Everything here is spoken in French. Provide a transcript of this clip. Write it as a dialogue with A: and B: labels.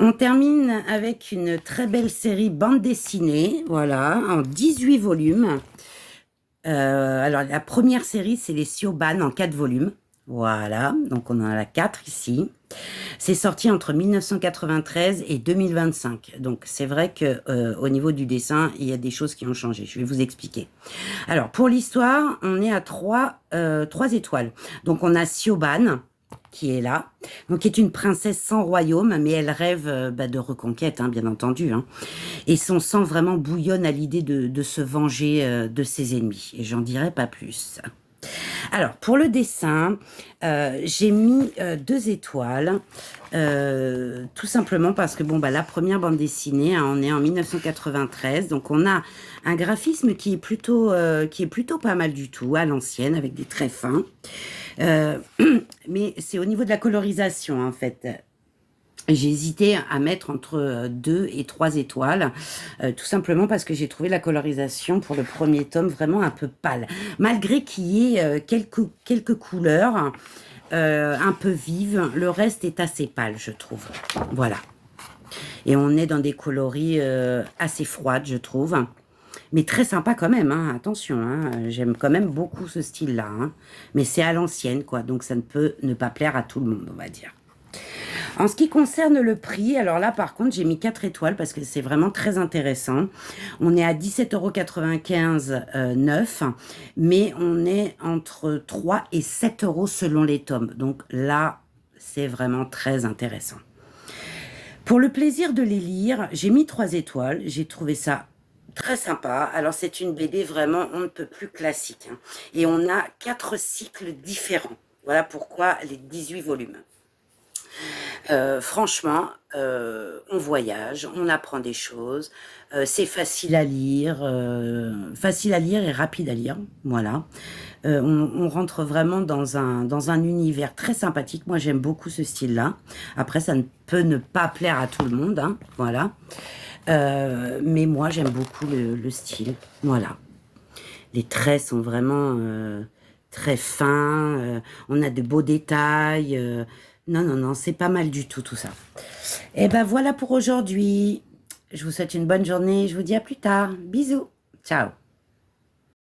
A: On termine avec une très belle série bande dessinée, voilà, en 18 volumes. Alors, la première série, c'est les Siobhan en 4 volumes. Voilà, donc on en a 4 ici. C'est sorti entre 1993 et 2025. Donc, c'est vrai que au niveau du dessin, il y a des choses qui ont changé. Je vais vous expliquer. Alors, pour l'histoire, on est à trois étoiles. Donc, on a Siobhan, qui est là, donc qui est une princesse sans royaume, mais elle rêve de reconquête, hein, bien entendu. Hein. Et son sang vraiment bouillonne à l'idée de se venger de ses ennemis. Et j'en dirai pas plus. Alors, pour le dessin, j'ai mis 2 étoiles, tout simplement parce que, bon, la première bande dessinée, hein, on est en 1993, donc on a un graphisme qui est plutôt pas mal du tout, à l'ancienne, avec des traits fins. Euh, mais c'est au niveau de la colorisation, en fait. J'ai hésité à mettre entre 2 et 3 étoiles, tout simplement parce que j'ai trouvé la colorisation pour le premier tome vraiment un peu pâle. Malgré qu'il y ait quelques couleurs un peu vives, le reste est assez pâle, je trouve. Voilà. Et on est dans des coloris assez froides, je trouve. Mais très sympa quand même, hein, attention, hein, j'aime quand même beaucoup ce style-là. Hein. Mais c'est à l'ancienne, quoi, donc ça ne peut ne pas plaire à tout le monde, on va dire. En ce qui concerne le prix, alors là par contre j'ai mis 4 étoiles parce que c'est vraiment très intéressant. On est à 17,95 € neuf, mais on est entre 3 et 7 euros selon les tomes. Donc là, c'est vraiment très intéressant. Pour le plaisir de les lire, j'ai mis 3 étoiles. J'ai trouvé ça très sympa. Alors c'est une BD vraiment on ne peut plus classique. Hein. Et on a 4 cycles différents. Voilà pourquoi les 18 volumes. Franchement, on voyage, on apprend des choses, c'est facile à lire et rapide à lire, voilà. On rentre vraiment dans un univers très sympathique. Moi, j'aime beaucoup ce style-là. Après, ça ne peut ne pas plaire à tout le monde, hein, voilà. Mais moi, j'aime beaucoup le style, voilà. Les traits sont vraiment très fins, on a de beaux détails. Non, non, non, c'est pas mal du tout, tout ça. Et ben voilà pour aujourd'hui. Je vous souhaite une bonne journée. Je vous dis à plus tard. Bisous. Ciao.